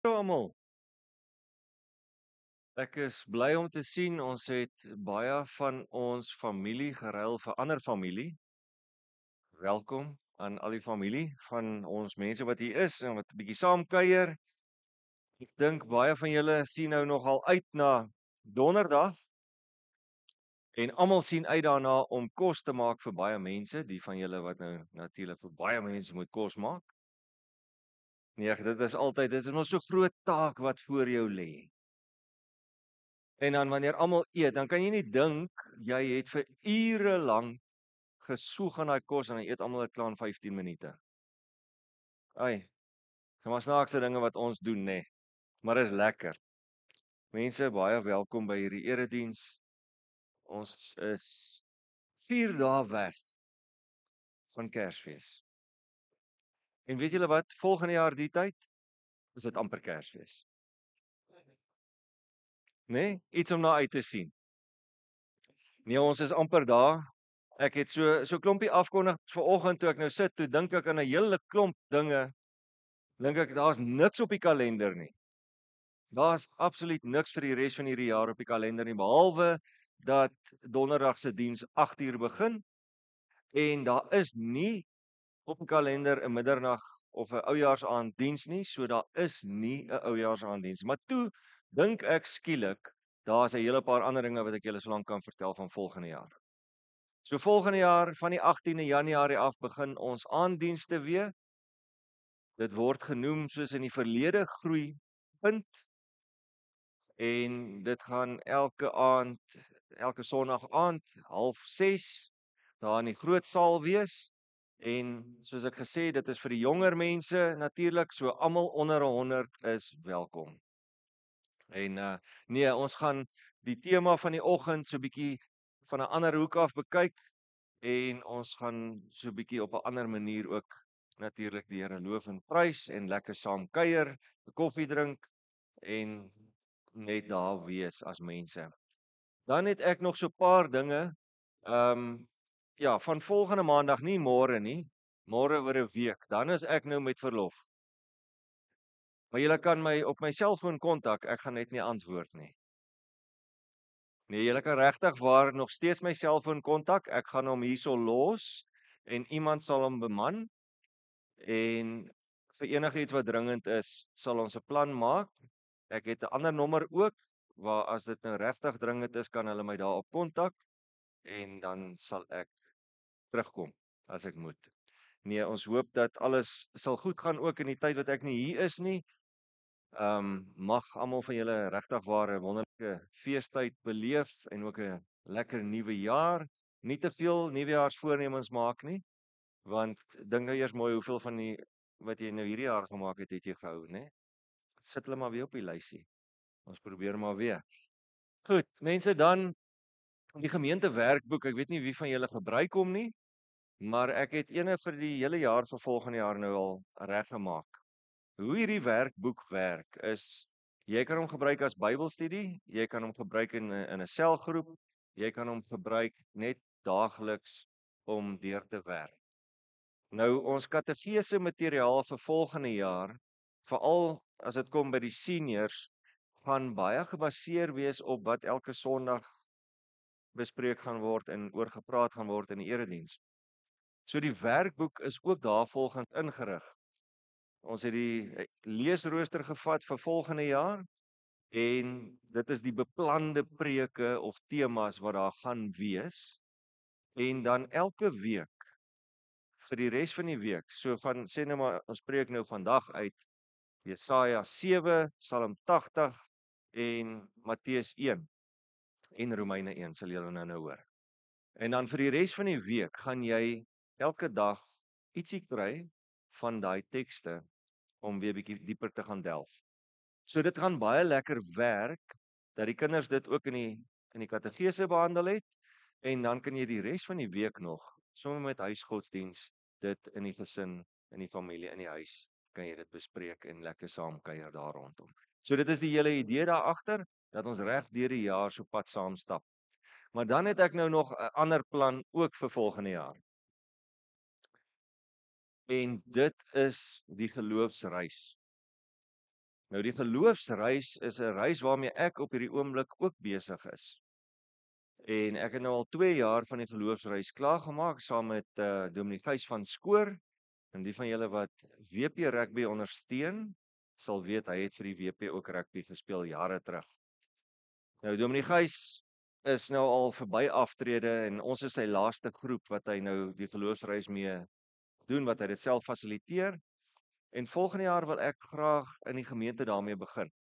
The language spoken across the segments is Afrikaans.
Hallo almal. Ek is bly om te sien ons het baie van ons familie geruil vir ander familie. Welkom aan al die familie van ons mense wat hier is en wat 'n bietjie saam kuier. Ek dink baie van julle sien nou nogal uit na Donderdag en almal sien uit daarna om kos te maak vir baie mense, die van julle wat nou natuurlik vir baie mense moet kos maak. Nee, dit is mos so groot taak wat voor jou lê. En dan wanneer almal eet, dan kan jy nie dink jy het vir ure lank gesoeg aan daai kos en dan eet almal dit klaar in 15 minute. Ai, dis maar snaakse dinge wat ons doen, nê. Maar dis lekker. Mense, baie welkom by hierdie erediens. Ons is 4 dae weg van Kersfees. En weet julle wat? Volgende jaar die tyd is dit amper Kersfees. Nê? Iets om na uit te sien. Nee, ons is amper daar. Ek het so klompie afkondig vanoggend toe ek nou sit, toe dink ek aan 'n hele klomp dinge. Dink ek daar's niks op die kalender nie. Daar's absoluut niks vir die res van hierdie jaar op die kalender nie, behalwe dat Donderdag se diens 8:00 begin en daar is nie op die kalender 'n middernag of 'n oujaarsaand diens nie, so daar is nie 'n oujaarsaand diens. Maar toe dink ek skielik, daar's 'n hele paar ander dinge wat ek julle solank kan vertel van volgende jaar. So volgende jaar van die 18de Januarie af begin ons aanddienste weer. Dit word genoem soos in die verlede groeipunt en dit gaan elke Sondag aand 5:30 daar in die groot saal wees. En soos ek gesê, dit is vir die jonger mense natuurlik, so almal onder 100 is welkom. En nee, ons gaan die tema van die oggend so bietjie van 'n ander hoek af bekyk en ons gaan so bietjie op 'n ander manier ook natuurlik die Here loof en prys en lekker saam kuier, 'n koffie drink en net daar wees as mense. Dan het ek nog so 'n paar dinge. Ja, van volgende maandag, nie môre nie, môre oor 'n week, dan is ek nou met verlof. Maar julle kan my op my selfoon kontak, ek gaan net nie antwoord nie. Nee, julle kan regtig waar nog steeds my selfoon kontak. Ek gaan hom hierso los en iemand sal hom beman en vir enigiets wat dringend is, sal ons 'n plan maak. Ek het 'n ander nommer ook waar as dit nou regtig dringend is, kan hulle my daarop kontak en dan sal ek terugkom as ek moet. Nee, ons hoop dat alles sal goed gaan ook in die tyd wat ek nie hier is nie. Mag almal van julle regtig ware wonderlike feestyd beleef en ook 'n lekker nuwe jaar. Nie te veel nuwejaarsvoornemens maak nie, want dink nou eers mooi hoeveel van die wat jy nou hierdie jaar gemaak het jy gehou, né? Sit hulle maar weer op die lysie. Ons probeer maar weer. Goed, mense, dan die gemeente werkboek. Ek weet nie wie van julle gebruik hom nie, maar ek het eene vir die hele jaar vir volgende jaar nou al reggemaak. Hoe hierdie werkboek werk is, jy kan hom gebruik as Bybelstudie, jy kan hom gebruik in 'n selgroep, jy kan hom gebruik net daagliks om deur te werk. Nou ons katekese materiaal vir volgende jaar, veral as dit kom by die seniors, gaan baie gebaseer wees op wat elke Sondag bespreek gaan word en oor gepraat gaan word in die erediens. So die werkboek is ook daarvolgens ingerig. Ons het die leesrooster gevat vir volgende jaar en dit is die beplande preke of temas wat daar gaan wees. En dan elke week vir die res van die week, so van sê nou maar ons preek nou vandag uit Jesaja 7, Psalm 80 en Matteus 1 en Romeine 1 sal julle nou hoor. En dan vir die res van die week gaan jy elke dag ietsie kry van daai tekste om weer bietjie dieper te gaan delf. So dit gaan baie lekker werk dat die kinders dit ook in die katekese behandel het en dan kan jy die res van die week nog sommer met huisgodsdiens dit in die gesin, in die familie, in die huis kan jy dit bespreek en lekker saam kuier daar rondom. So dit is die hele idee daar agter dat ons reg deur die jaar so pad saam stap. Maar dan het ek nou nog 'n ander plan ook vir volgende jaar. En dit is die geloofsreis. Nou die geloofsreis is 'n reis waarmee ek op hierdie oomblik ook besig is. En ek het nou al 2 jaar van die geloofsreis klaargemaak saam met Dominee Gys van Skoor. En die van julle wat WP rugby ondersteun, sal weet hy het vir die WP ook rugby gespeel jare terug. Nou Dominee Gys is nou al verby aftrede en ons is sy laaste groep wat hy nou die geloofsreis mee doen, wat hy dit self fasiliteer. En volgende jaar wil ek graag in die gemeente daarmee begin.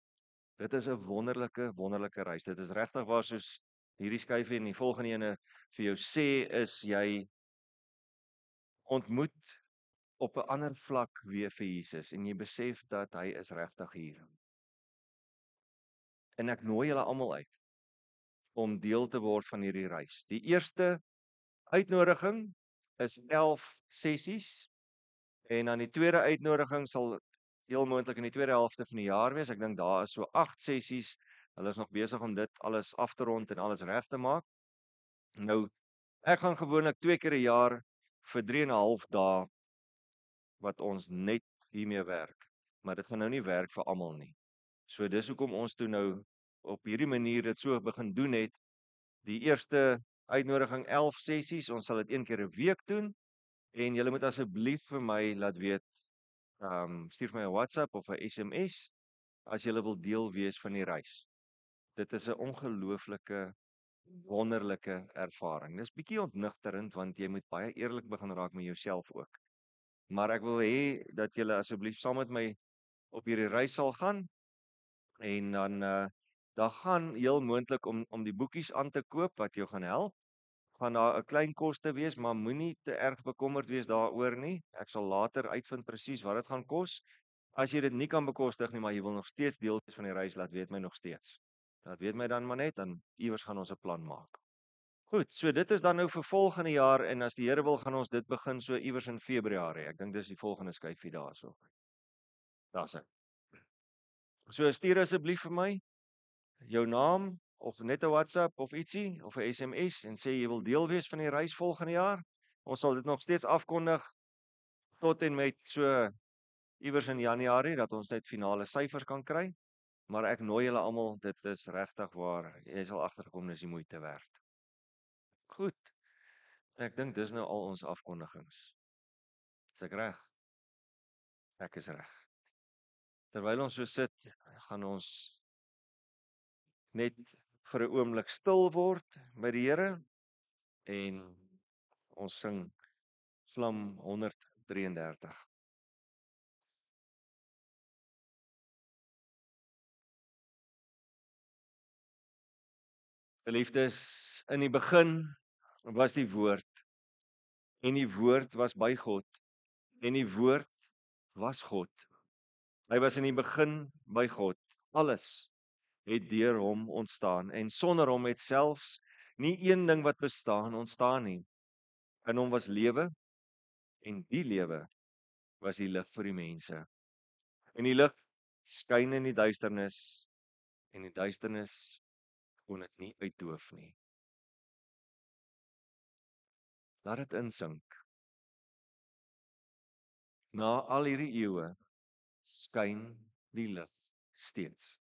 Dit is 'n wonderlike reis. Dit is regtig waar soos hierdie skyfie en die volgende ene vir jou sê, is jy ontmoet op 'n ander vlak weer vir Jesus en jy besef dat hy is regtig hier. En ek nooi julle almal uit om deel te word van hierdie reis. Die eerste uitnodiging is 11 sessies en dan die tweede uitnodiging sal heel moontlik in die tweede helfte van die jaar wees. Ek dink daar is so 8 sessies. Hulle is nog besig om dit alles af te rond en alles reg te maak. Nou, ek gaan gewoonlik 2 keer 'n jaar vir 3 en 'n half dae wat ons net hiermee werk. Maar dit gaan nou nie werk vir almal nie. So dis hoekom ons toe nou op hierdie manier dit so begin doen het. Die eerste uitnodiging 11 sessies, ons sal dit 1 keer 'n week doen en julle moet asseblief vir my laat weet, stuur vir my 'n WhatsApp of 'n SMS as julle wil deel wees van die reis. Dit is 'n ongelooflike wonderlike ervaring. Dis bietjie ontnigterend want jy moet baie eerlik begin raak met jouself ook. Maar ek wil hê dat julle asseblief saam met my op hierdie reis sal gaan en dan daar gaan heel moontlik om die boekies aan te koop wat jou gaan help. Gaan daar 'n klein koste wees, maar moenie te erg bekommerd wees daaroor nie. Ek sal later uitvind presies wat dit gaan kos. As jy dit nie kan bekostig nie, maar jy wil nog steeds deel wees van die reis, laat weet my nog steeds. Laat weet my dan maar net, dan iewers gaan ons 'n plan maak. Goed, so dit is dan nou vir volgende jaar en as die Here wil gaan ons dit begin so iewers in Februarie. Ek dink dis die volgende skyfie daarso. Daar's hy. So stuur asseblief vir my jou naam of net 'n WhatsApp of ietsie of 'n SMS en sê jy wil deel wees van die reis volgende jaar. Ons sal dit nog steeds afkondig tot en met so iewers in Januarie dat ons net finale syfers kan kry. Maar ek nooi julle almal, dit is regtig waar. Jy sal agterkom dis die moeite werd. Goed. Ek dink dis nou al ons afkondigings. Is ek reg? Ek is reg. Terwyl ons so sit, gaan ons net vir 'n oomblik stil word by die Here en ons sing Psalm 133. Geliefdes, in die begin was die woord en die woord was by God en die woord was God. Hy was in die begin by God. Alles het deur hom ontstaan en sonder hom het selfs nie een ding wat bestaan ontstaan nie. In hom was lewe en die lewe was die lig vir die mense. En die lig skyn in die duisternis en die duisternis kon dit nie uitdoof nie. Laat dit insink. Na al hierdie eeue skyn die lig steeds.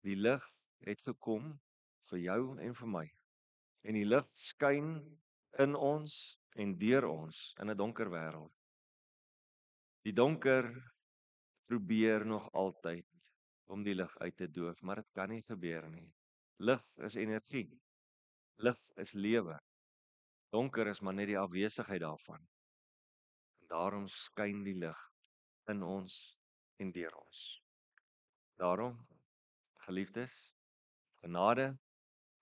Die lig het gekom vir jou en vir my. En die lig skyn in ons en deur ons in 'n donker wêreld. Die donker probeer nog altyd om die lig uit te doof, maar dit kan nie gebeur nie. Lig is energie. Lig is lewe. Donker is maar net die afwesigheid daarvan. En daarom skyn die lig in ons en deur ons. Daarom, geliefdes, genade,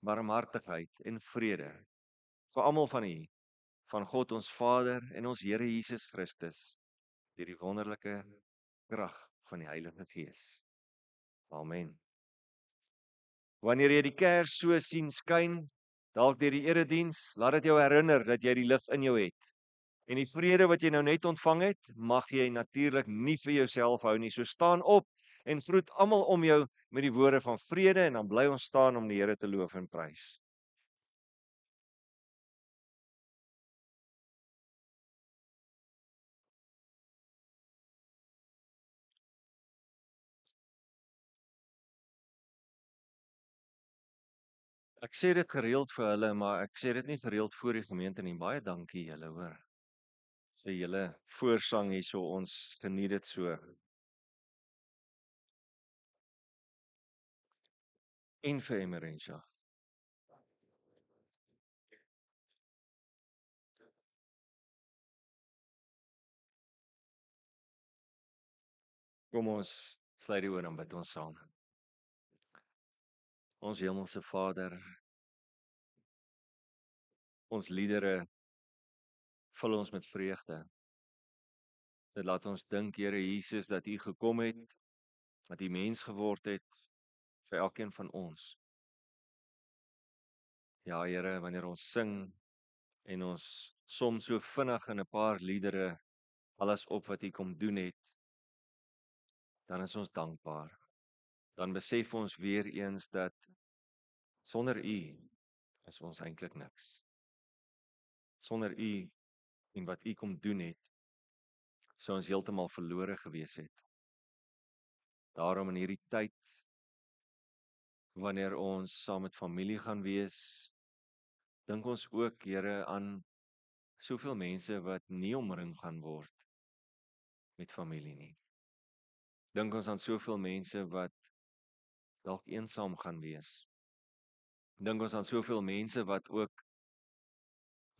barmhartigheid en vrede vir almal van u, van God ons Vader en ons Here Jesus Christus, deur die wonderlike krag van die Heilige Gees. Amen. Wanneer jy die kers so sien skyn, dalk deur die erediens, laat dit jou herinner dat jy die lig in jou het. En die vrede wat jy nou net ontvang het, mag jy natuurlik nie vir jouself hou nie. So staan op en groet almal om jou met die woorde van vrede en dan bly ons staan om die Here te loof en prys. Ek sê dit gereeld vir hulle, maar ek sê dit nie gereeld voor die gemeente nie. Baie dankie julle, hoor. Vir julle voorsang hierso, ons geniet dit so. En vir Emerentia. Kom ons sluit die oor en bid ons saam. Ons hemelse Vader, ons liedere vul ons met vreugde. Dit laat ons dink, Here Jesus, dat U gekom het, dat U mens geword het vir elkeen van ons. Ja, Here, wanneer ons sing en ons soms so vinnig in 'n paar liedere alles op wat U kom doen het, dan is ons dankbaar. Dan besef ons weer eens dat sonder U is ons eintlik niks. Sonder U en wat U kom doen het, sou ons heeltemal verlore gewees het. Daarom in hierdie tyd, wanneer ons saam met familie gaan wees, dink ons ook, Here, aan soveel mense wat nie omring gaan word met familie nie. Dink ons aan soveel mense wat dalk eensaam gaan wees. Dink ons aan soveel mense wat ook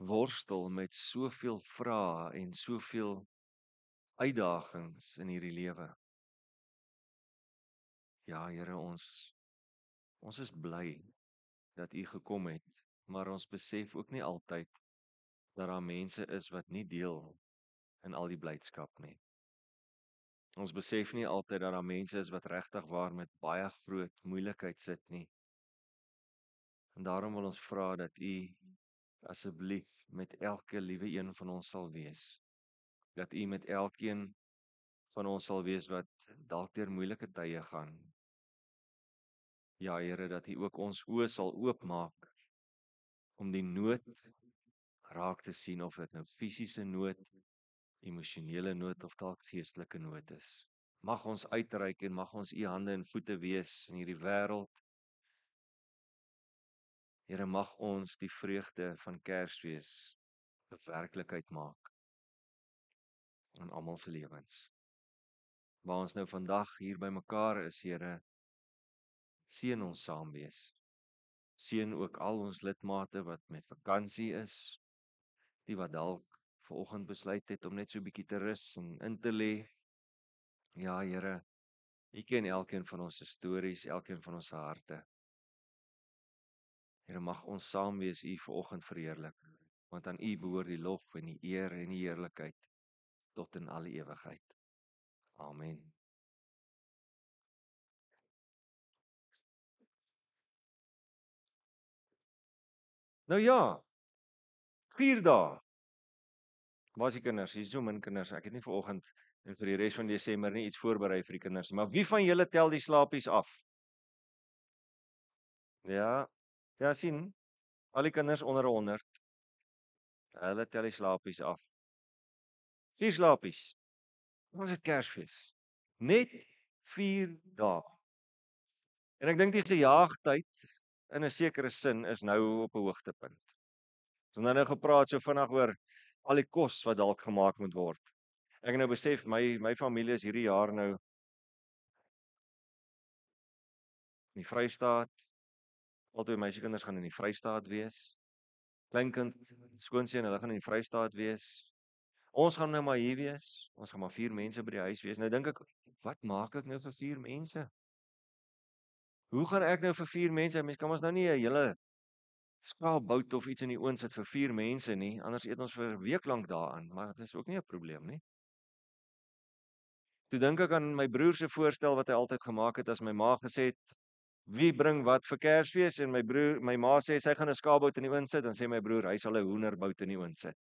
worstel met soveel vrae en soveel uitdagings in hierdie lewe. Ja, Here, ons is bly dat U gekom het, maar ons besef ook nie altyd dat daar mense is wat nie deel in al die blydskap nie. Ons besef nie altyd dat daar mense is wat regtig waar met baie groot moeilikheid sit nie. En daarom wil ons vra dat U asseblief met elke liewe een van ons sal wees. Dat U met elkeen van ons sal wees wat dalk deur moeilike tye gaan. Ja, Here, dat U ook ons oë sal oopmaak om die nood raak te sien, of dit nou fisiese nood, emosionele nood of dalk geestelike nood is. Mag ons uitreik en mag ons U hande en voete wees in hierdie wêreld. Here, mag ons die vreugde van Kersfees 'n werklikheid maak in almal se lewens. Waar ons nou vandag hier by mekaar is, Here, seën ons saam wees. Seën ook al ons lidmate wat met vakansie is, die wat dalk vanoggend besluit het om net so 'n bietjie te rus en in te lê. Ja, Here, U ken elkeen van ons stories, elkeen van ons harte. Here, mag ons saam wees U vanoggend verheerlik, want aan U behoort die lof en die eer en die heerlikheid tot in alle ewigheid. Amen. Nou ja, 4 dae. Waar is die kinders? Hier is so min kinders. Ek het nie vanoggend en vir die res van Desember nie iets voorberei vir die kinders nie. Maar wie van julle tel die slapies af? Ja. Ja, sien. Al die kinders onder 100. Hulle tel die slapies af. 4 slapies. Ons het Kersfees. Net 4 dae. En ek dink die gejaagdheid in 'n sekere sin is nou op 'n hoogtepunt. Ons het nou gepraat so vinnig oor al die kos wat dalk gemaak moet word. Ek het nou besef my familie is hierdie jaar nou in die Vrystaat. Altyd meisiekinders gaan in die Vrystaat wees. Kleinkind, skoonseun, hulle gaan in die Vrystaat wees. Ons gaan nou maar hier wees. Ons gaan maar 4 mense by die huis wees. Nou dink ek, wat maak ek nou vir 4 mense? Hoe gaan ek nou vir 4 mense? Mens kan ons nou nie 'n hele skaapbout of iets in die oond sit vir 4 mense nie, anders eet ons vir 'n week lank daaraan, maar dit is ook nie 'n probleem nie. Toe dink ek aan my broer se voorstel wat hy altyd gemaak het as my ma gesê het, wie bring wat vir Kersfees, en my ma sê sy gaan 'n skaapbout in die oond sit, dan sê my broer hy sal 'n hoenderbout in die oond sit.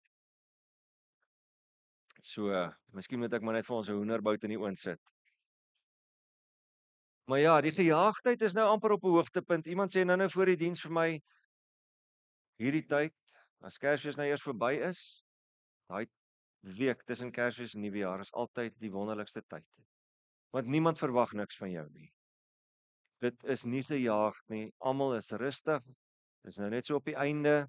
So, miskien moet ek maar net vir ons 'n hoenderbout in die oond sit. Maar ja, die gejaagdheid is nou amper op 'n hoogtepunt. Iemand sê nou voor die diens vir my, hierdie tyd, as Kersfees nou eers verby is, daai week tussen Kersfees en Nuwejaar is altyd die wonderlikste tyd. Want niemand verwag niks van jou nie. Dit is nie gejaagd nie. Almal is rustig. Dis nou net so op die einde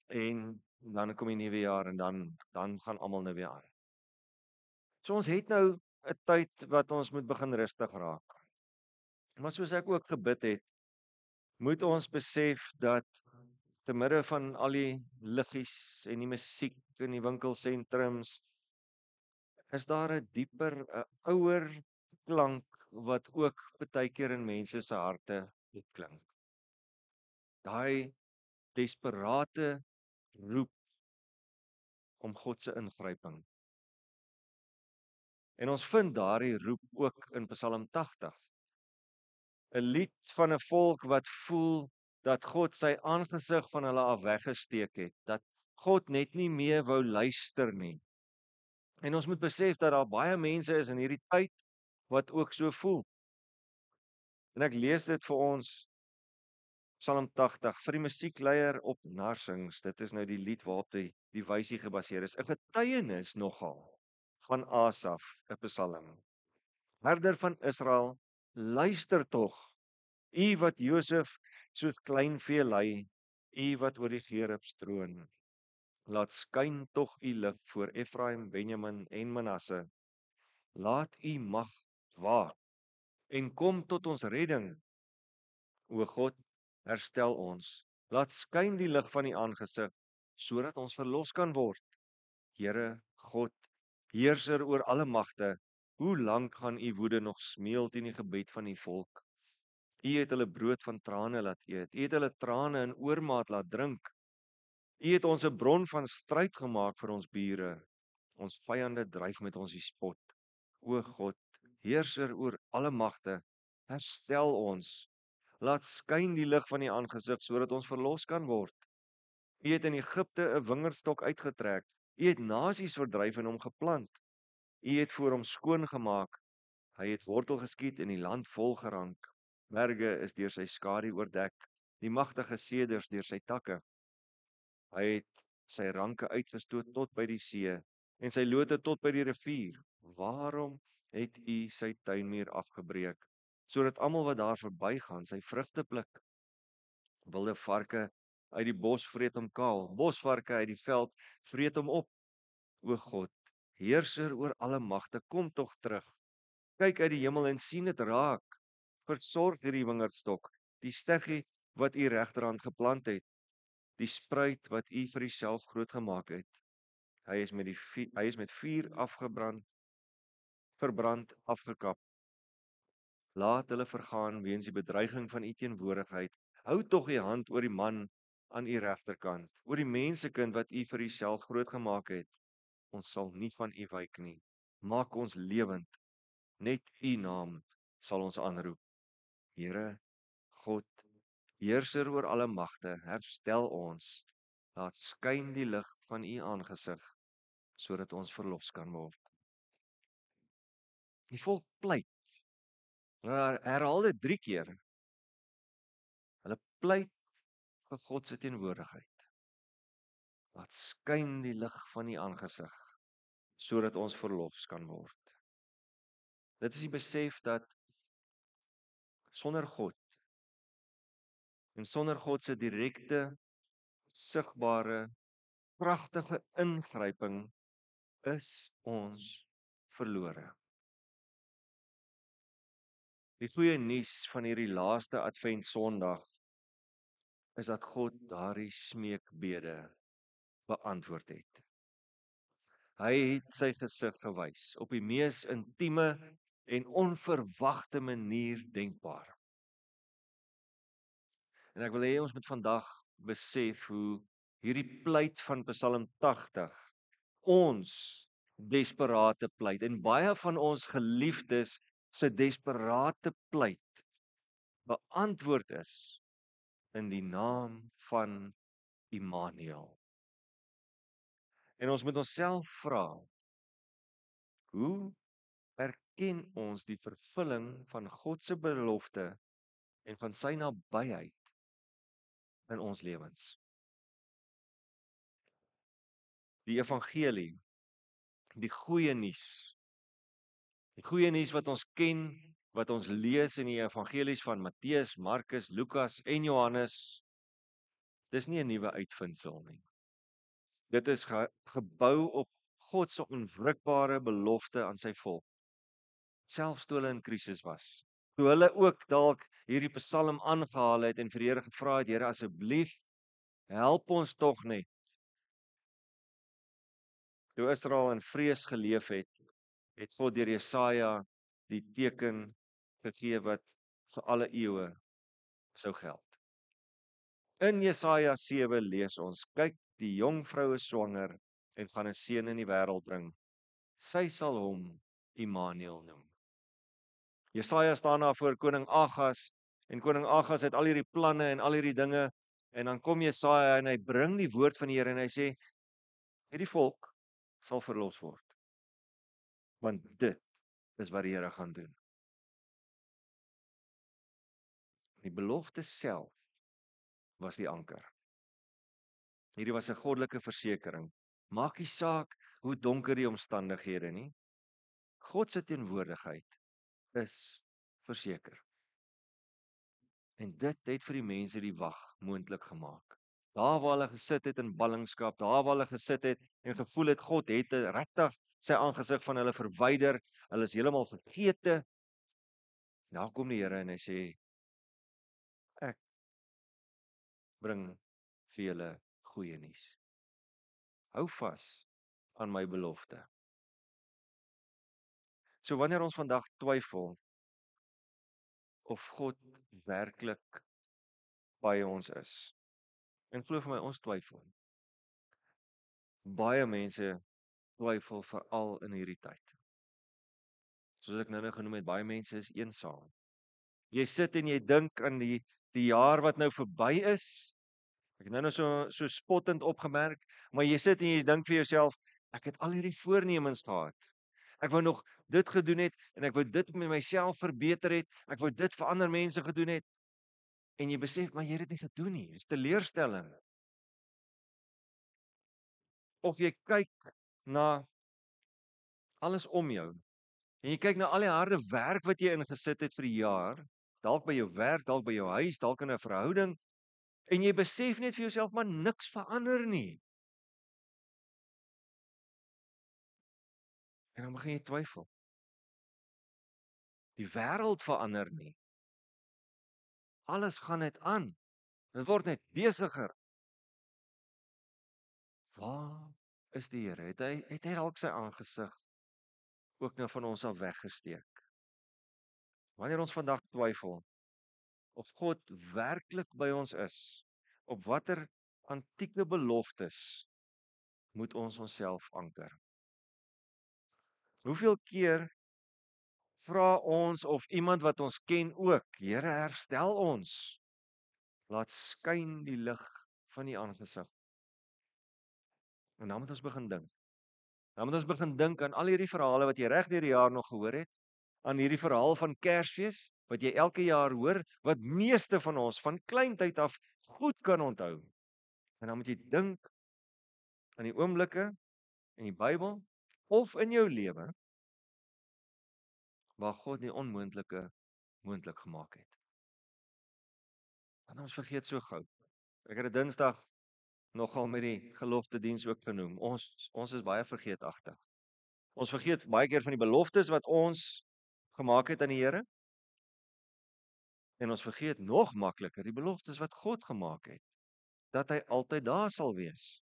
en dan kom die nuwe jaar en dan gaan almal nou weer aan. So ons het nou 'n tyd wat ons moet begin rustig raak. Maar soos ek ook gebid het, moet ons besef dat te midde van al die liggies en die musiek in die winkelsentrums, is daar 'n dieper, 'n ouer klank wat ook baie keer in mense se harte opklink. Daai desperate roep om God se ingryping. En ons vind daardie roep ook in Psalm 80. 'n Lied van 'n volk wat voel dat God sy aangesig van hulle af weggesteek het, dat God net nie meer wou luister nie. En ons moet besef dat daar baie mense is in hierdie tyd wat ook so voel. En ek lees dit vir ons, Psalm 80, vir die musiekleier op Narsings. Dit is nou die lied waarop die wysie gebaseer is. 'n Getuienis nogal van Asaf, 'n Psalm. Herder van Israel, luister tog, u wat Josef soos kleinvee lei, u wat oor die gerubs troon. Laat skyn tog u lig voor Efraim, Benjamin en Manasse. Laat u mag waak en kom tot ons redding. O God, herstel ons. Laat skyn die lig van u aangesig, sodat ons verlos kan word. Here God, heerser oor alle magte, hoe lank gaan u woede nog smeel teen die gebed van die volk? U het hulle brood van trane laat eet. U het hulle trane in oormaat laat drink. U het ons 'n bron van stryd gemaak vir ons bure. Ons vyande dryf met ons die spot. O God, heerser oor alle magte, herstel ons. Laat skyn die lig van u aangesig sodat ons verlos kan word. U het in Egipte 'n wingerdstok uitgetrek. U het nasies verdryf en hom geplant. U het voor hom skoon gemaak. Hy het wortel geskiet en die land vol gerank. Berge is deur sy skadu oordek, die magtige seders deur sy takke. Hy het sy ranke uitgestoot tot by die see en sy lote tot by die rivier. Waarom het u sy tuinmuur afgebreek, sodat almal wat daar verbygaan sy vrugte pluk? Wilde varke uit die bos vreet hom kaal, bosvarke uit die veld vreet hom op. O God, heerser oor alle magte, kom tog terug. Kyk uit die hemel en sien dit raak. Versorg hierdie wingerdstok, die steggie wat u regterhand geplant het, die spruit wat u vir uself groot gemaak het. Hy is met vuur verbrand, afgekap. Laat hulle vergaan weens die bedreiging van u teenwoordigheid. Hou tog u hand oor die man aan u regterkant, oor die mensekind wat u vir uself groot gemaak het. Ons sal nie van u wyk nie. Maak ons lewend. Net u naam sal ons aanroep. Here God, heerser oor alle magte, herstel ons. Laat skyn die lig van u aangesig, sodat ons verlos kan word. Die volk pleit. Hulle herhaal dit 3 keer. Hulle pleit vir God se teenwoordigheid. Laat skyn die lig van u aangesig, sodat ons verlos kan word. Dit is die besef dat sonder God en sonder God se direkte, sigbare, kragtige ingryping is ons verlore. Die goeie nuus van hierdie laaste Advent Sondag is dat God daardie smeekbede beantwoord het. Hy het sy gesig gewys op die mees intieme en onverwagte manier denkbaar. En ek wil hê ons moet vandag besef hoe hierdie pleit van Psalm 80 ons desperate pleit en baie van ons geliefdes se desperate pleit beantwoord is in die naam van Immanuel. En ons moet onsself vra, hoe erken ons die vervulling van God se belofte en van sy nabyheid in ons lewens? Die evangelie, die goeie nuus wat ons ken, wat ons lees in die evangelies van Matteus, Markus, Lukas en Johannes, Dis nie 'n nuwe uitvindsel nie. Dit is gebou op God se onwrikbare belofte aan sy volk, selfs toe hulle in krisis was. Toe hulle ook dalk hierdie Psalm aangehaal het en vir die Here gevra het, Here asseblief, help ons tog net. Toe Israel in vrees geleef het God deur Jesaja die teken gegee wat vir alle eeue sou geld. In Jesaja 7 lees ons, kyk, die jongvrou is swanger en gaan 'n seun in die wêreld bring. Sy sal hom Immanuel noem. Jesaja staan daar voor koning Agas en koning Agas het al hierdie planne en al hierdie dinge en dan kom Jesaja en hy bring die woord van die Here en hy sê hierdie volk sal verlos word. Want dit is wat die Here gaan doen. Die belofte self was die anker. Hierdie was 'n goddelike versekering. Maak nie saak hoe donker die omstandighede nie. God se teenwoordigheid is verseker. En dit het vir die mense die wag moontlik gemaak. Daar waar hulle gesit het in ballingskap, daar waar hulle gesit het en gevoel het God het regtig sy aangesig van hulle verwyder, hulle is heeltemal vergete. Nou kom die Here en hy sê ek bring vir julle goeie nuus. Hou vas aan my belofte. So wanneer ons vandag twyfel of God werklik by ons is. En glo vir my, ons twyfel. Baie mense twyfel veral in hierdie tyd. Soos ek nou genoem het, baie mense is eensaam. Jy sit en jy dink aan die jaar wat nou verby is. Ek het nou so spottend opgemerk, maar jy sit en jy dink vir jouself, ek het al hierdie voornemens gehad. Ek wou nog dit gedoen het en ek wou dit met myself verbeter het. Ek wou dit vir ander mense gedoen het. En jy besef, maar jy het dit nie gedoen nie. Dit is teleurstelling. Of jy kyk na alles om jou. En jy kyk na al die harde werk wat jy ingesit het vir die jaar, dalk by jou werk, dalk by jou huis, dalk in 'n verhouding, en jy besef net vir jouself, maar niks verander nie. En dan begin jy twyfel. Die wêreld verander nie. Alles gaan net aan. Dit word net besigger. Waar is die Here? Het hy dalk sy aangesig ook nou van ons af weggesteek? Wanneer ons vandag twyfel of God werklik by ons is, op watter antieke beloftes moet ons onsself anker? Hoeveel keer vra ons of iemand wat ons ken ook, Here, herstel ons. Laat skyn die lig van die aangesig. En dan moet ons begin dink. Dan moet ons begin dink aan al hierdie verhale wat jy reg deur die jaar nog gehoor het, aan hierdie verhaal van Kersfees wat jy elke jaar hoor, wat meeste van ons van kleintyd af goed kan onthou. En dan moet jy dink aan die oomblikke in die Bybel of in jou lewe waar God die onmoontlike moontlik gemaak het. Want ons vergeet so gou. Ek het dit Dinsdag nogal met die gelofte diens ook genoem. Ons is baie vergeetagtig. Ons vergeet baie keer van die beloftes wat ons gemaak het aan die Here. En ons vergeet nog makliker die beloftes wat God gemaak het, dat hy altyd daar sal wees.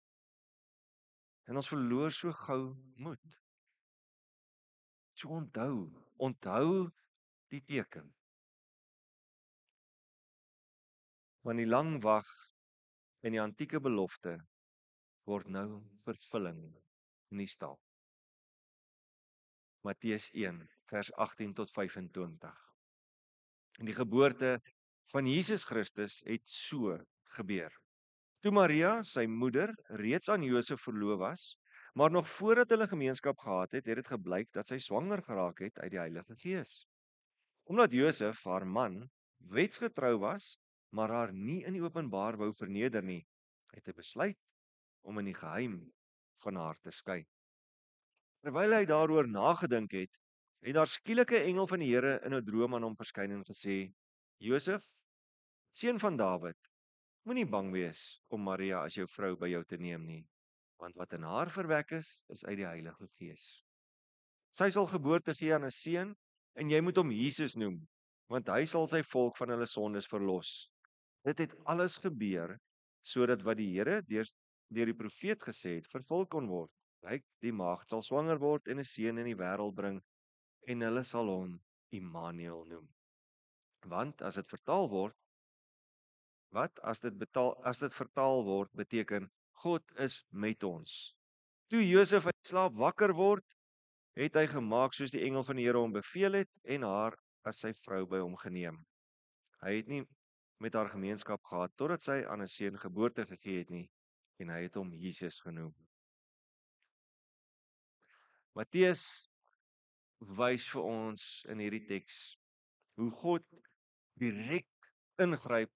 En ons verloor so gou moed. So onthou die teken. Want die lang wag en die antieke belofte word nou vervulling in die stal. Matteus 1 vers 18 tot 25. En die geboorte van Jesus Christus het so gebeur. Toe Maria, sy moeder, reeds aan Josef verloof was, maar nog voordat hulle gemeenskap gehad het dit gebleik dat sy swanger geraak het uit die Heilige Gees. Omdat Josef, haar man, wetsgetrou was, maar haar nie in die openbaar wou verneder nie, het hy besluit om in die geheim van haar te skei. Terwyl hy daaroor nagedink het, het daar skielik 'n engel van die Here in 'n droom aan hom verskyn en gesê: "Josef, seun van Dawid, Moenie bang wees om Maria as jou vrou by jou te neem nie, want wat in haar verwek is uit die Heilige Gees. Sy sal geboorte gee aan 'n seun en jy moet hom Jesus noem, want hy sal sy volk van hulle sondes verlos. Dit het alles gebeur sodat wat die Here deur die profeet gesê het vervul kon word. Kyk, die maagd sal swanger word en 'n seun in die wêreld bring en hulle sal hom Immanuel noem. Want as dit vertaal word, as dit vertaal word beteken God is met ons. Toe Josef uit slaap wakker word, het hy gemaak soos die engel van die Here hom beveel het en haar as sy vrou by hom geneem. Hy het nie met haar gemeenskap gehad totdat sy aan 'n seun geboorte gegee het nie en hy het hom Jesus genoem. Matteus wys vir ons in hierdie teks hoe God direk ingryp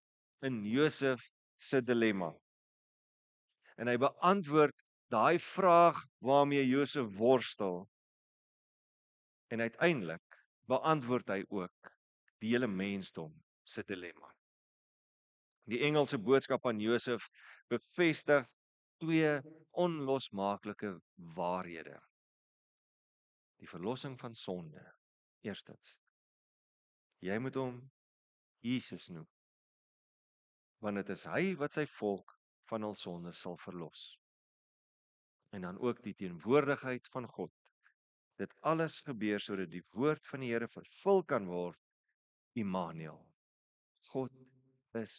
in Josef se dilemma. En hy beantwoord daai vraag waarmee Josef worstel. En uiteindelik beantwoord hy ook die hele mensdom se dilemma. Die engelse boodskap aan Josef bevestig twee onlosmaaklike waarhede. Die verlossing van sonde. Eerstens, jy moet hom Jesus noem, want dit is hy wat sy volk van hul sondes sal verlos. En dan ook die teenwoordigheid van God. Dit alles gebeur sodat die woord van die Here vervul kan word, Immanuel. God is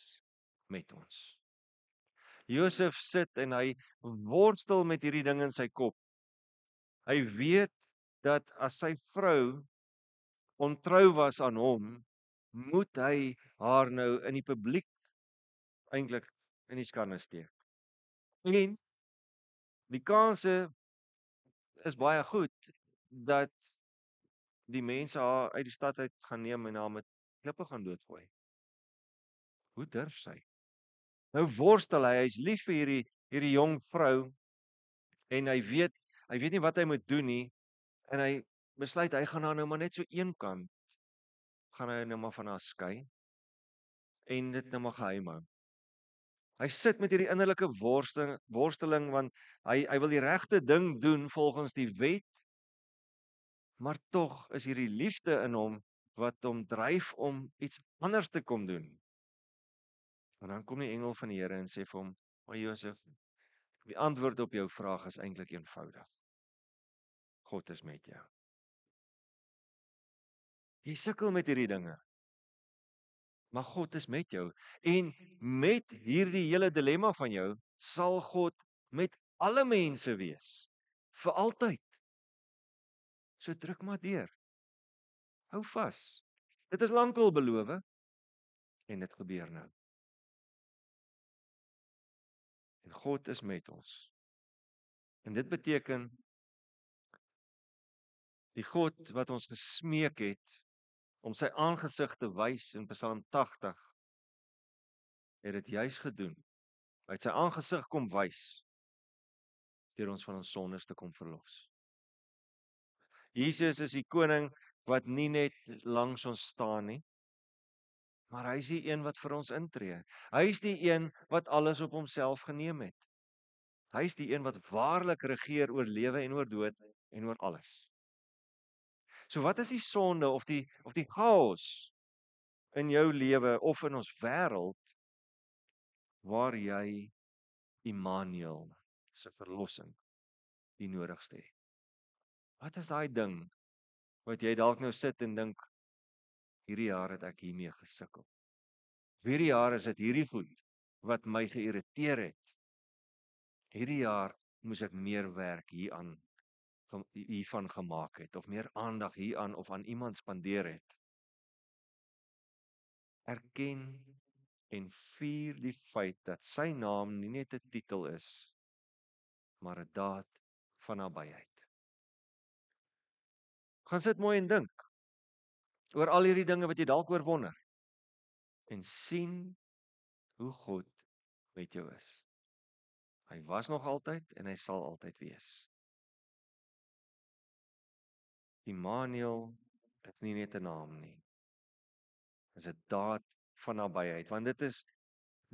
met ons. Josef sit en hy worstel met hierdie ding in sy kop. Hy weet dat as sy vrou ontrou was aan hom, moet hy haar nou in die publiek eintlik in die skande steek. En die kanse is baie goed dat die mense haar uit die stad uit gaan neem en haar met klippe gaan doodgooi. Hoe durf sy? Nou worstel hy's lief vir hierdie jong vrou en hy weet nie wat hy moet doen nie en hy besluit hy gaan haar nou maar net so een kant gaan hy nou maar van haar skei en dit nou maar geheim hou. Hy sit met hierdie innerlike worsteling want hy wil die regte ding doen volgens die wet, maar tog is hierdie liefde in hom wat hom dryf om iets anders te kom doen. En dan kom die engel van die Here en sê vir hom: "Maar Josef, die antwoord op jou vraag is eintlik eenvoudig. God is met jou. Jy sukkel met hierdie dinge, maar God is met jou en met hierdie hele dilemma van jou sal God met alle mense wees vir altyd. So druk maar deur. Hou vas. Dit is lankal beloof en dit gebeur nou. En God is met ons. En dit beteken die God wat ons gesmeek het om sy aangesig te wys in Psalm 80 het dit juis gedoen. Hy het sy aangesig kom wys deur ons van ons sondes te kom verlos. Jesus is die koning wat nie net langs ons staan nie, maar hy is die een wat vir ons intree. Hy is die een wat alles op homself geneem het. Hy is die een wat waarlik regeer oor lewe en oor dood en oor alles. So wat is die sonde of die chaos in jou lewe of in ons wêreld waar jy Immanuel se verlossing die nodigste het? Wat is daai ding wat jy dalk nou sit en dink hierdie jaar het ek hiermee gesukkel. Hierdie jaar is dit hierdie goed wat my geïrriteer het. Hierdie jaar moes ek meer werk hiervan gemaak het of meer aandag hieraan of aan iemand spandeer het. Erken en vier die feit dat sy naam nie net 'n titel is, maar 'n daad van nabyheid. Gaan sit mooi en dink oor al hierdie dinge wat jy dalk oor wonder en sien hoe God met jou is. Hy was nog altyd en hy sal altyd wees. Immanuel is nie net 'n naam nie. Dit is 'n daad van nabyheid, want dit is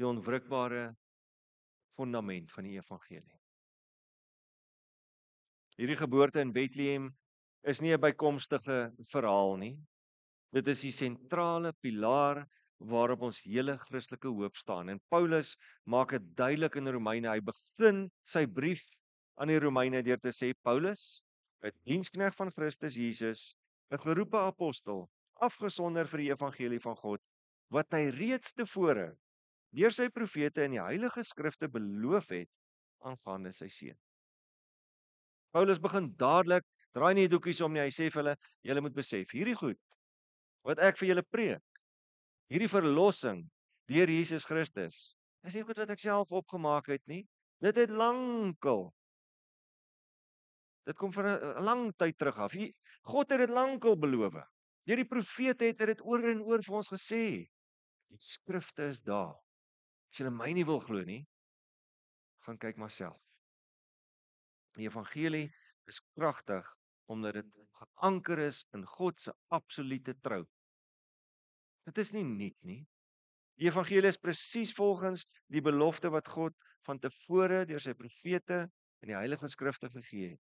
die onwrikbare fundament van die evangelie. Hierdie geboorte in Bethlehem is nie 'n bykomstige verhaal nie. Dit is die sentrale pilaar waarop ons hele Christelike hoop staan. En Paulus maak dit duidelik in Romeine. Hy begin sy brief aan die Romeine deur te sê: Paulus, 'n diensknegt van Christus Jesus, 'n geroepe apostel, afgesonder vir die evangelie van God, wat hy reeds tevore deur sy profete in die heilige skrifte beloof het aangaande sy seun. Paulus begin dadelik, draai nie doekies om nie, hy sê vir hulle, julle moet besef, hierdie goed wat ek vir julle preek, hierdie verlossing deur Jesus Christus, is nie goed wat ek self opgemaak het nie. Dit het lankal, dit kom van 'n lang tyd terug af. God het dit lankal beloof. Deur die profete het hy dit oor en oor vir ons gesê. Die skrifte is daar. As julle my nie wil glo nie, gaan kyk maar self. Die evangelie is kragtig omdat dit geanker is in God se absolute trou. Dit is nie nuut nie. Die evangelie is presies volgens die belofte wat God van tevore deur sy profete in die heilige skrifte gegee het.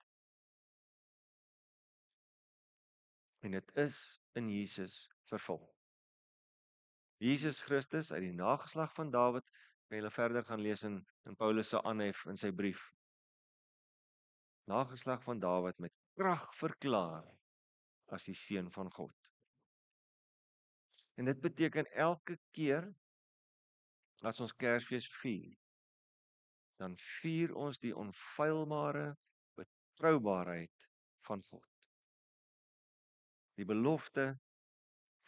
En dit is in Jesus vervul. Jesus Christus uit die nageslag van Dawid, kan julle verder gaan lees in Paulus se aanhef in sy brief. Nageslag van Dawid met krag verklaar as die seun van God. En dit beteken elke keer as ons Kersfees vier, dan vier ons die onfeilbare betroubaarheid van God. Die belofte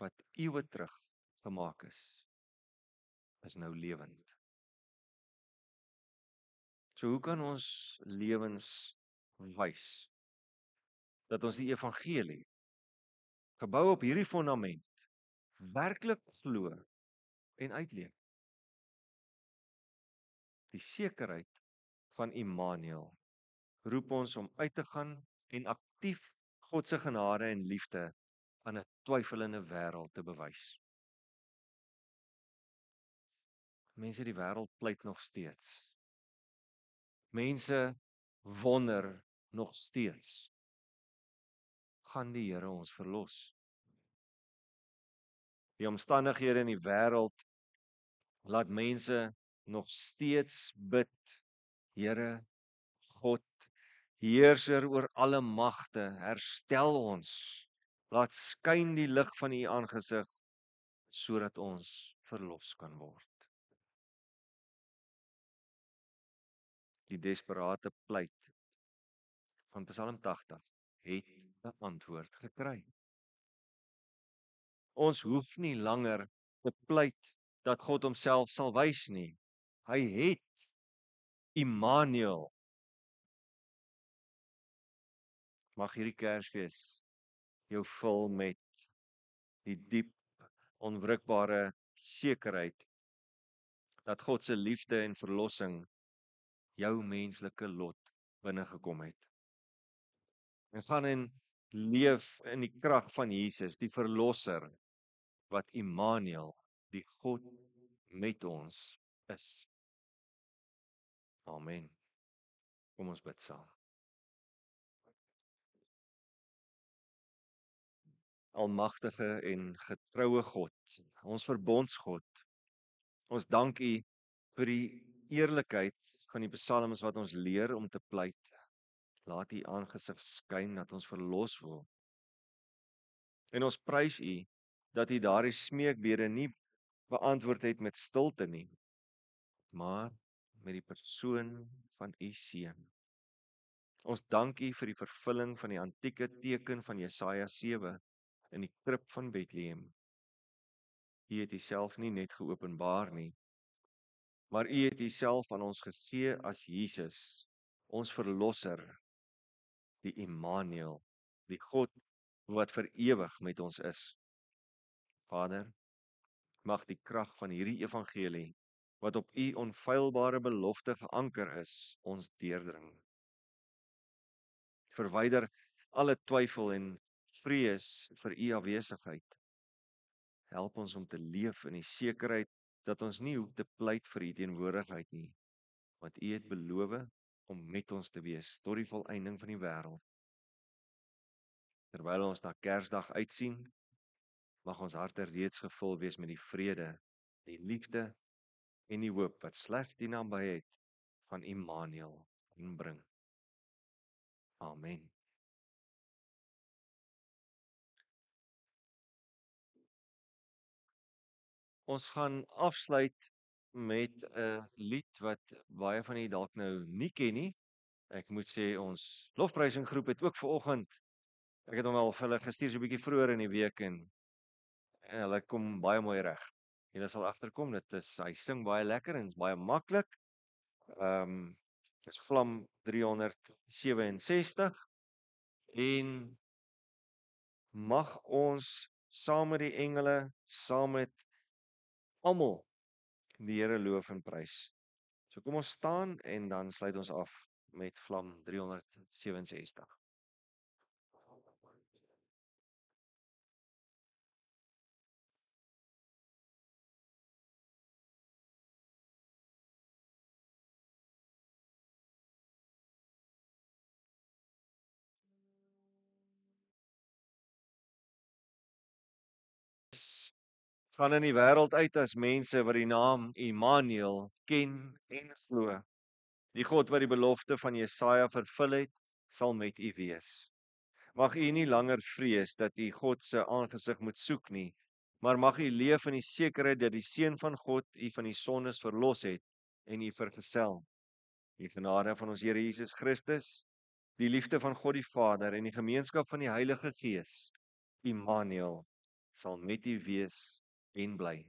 wat eeue terug gemaak is nou lewend. So hoe kan ons lewens wys dat ons die evangelie gebou op hierdie fundament werklik glo en uitleef? Die sekerheid van Immanuel roep ons om uit te gaan en aktief God se genade en liefde aan 'n twyfelende wêreld te bewys. Mense, die wêreld pleit nog steeds. Mense wonder nog steeds, gaan die Here ons verlos? Die omstandighede in die wêreld laat mense nog steeds bid, Here God, heerser oor alle magte, herstel ons, laat skyn die lig van U aangesig, sodat ons verlos kan word. Die desperate pleit van Psalm 80 het 'n antwoord gekry. Ons hoef nie langer te pleit dat God homself sal wys nie. Hy het Immanuel. Mag hierdie Kersfees jou vul met die diep, onwrikbare sekerheid dat God se liefde en verlossing jou menslike lot binne gekom het. En gaan en leef in die krag van Jesus, die verlosser, wat Immanuel, die God met ons is. Amen. Kom ons bid saam. Almagtige en getroue God, ons verbondsgod, ons dank U vir die eerlikheid van die psalms wat ons leer om te pleit. Laat U aangesig skyn dat ons verlos word. En ons prys U dat U daardie smeekbede nie beantwoord het met stilte nie, maar met die persoon van U seun. Ons dank U vir die vervulling van die antieke teken van Jesaja 7 in die krib van Bethlehem. U het Uself nie net geopenbaar nie, maar U het Uself aan ons gegee as Jesus, ons verlosser, die Immanuel, die God wat vir ewig met ons is. Vader, mag die krag van hierdie evangelie, wat op U onfeilbare belofte geanker is, ons deurdring. Verwyder alle twyfel en vrees vir U afwesigheid. Help ons om te leef in die sekerheid dat ons nie hoef te pleit vir u teenwoordigheid nie, want u het beloof om met ons te wees tot die volëinding van die wêreld. Terwyl ons na Kersdag uitsien, mag ons harte reeds gevul wees met die vrede, die liefde en die hoop wat slegs die nabyheid van Immanuel kan bring. Amen. Ons gaan afsluit met 'n lied wat baie van julle dalk nou nie ken nie. Ek moet sê ons lofprysinggroep het ook vanoggend, ek het hom al vir hulle gestuur so 'n bietjie vroeër in die week en hulle kom baie mooi reg. Julle sal agterkom, hy sing baie lekker en is baie maklik. Dis Vlam 367 en mag ons saam met die engele, saam met almal die Here loof en prys. So kom ons staan en dan sluit ons af met Vlam 367. Gaan in die wêreld uit as mense wat die naam Immanuel ken en glo. Die God wat die belofte van Jesaja vervul het, sal met u wees. Mag u nie langer vrees dat u God se aangesig moet soek nie, maar mag u leef in die sekerheid dat die Seun van God u van die sondes verlos het en u vergesel. Die genade van ons Here Jesus Christus, die liefde van God die Vader en die gemeenskap van die Heilige Gees, Immanuel, sal met u wees en bly.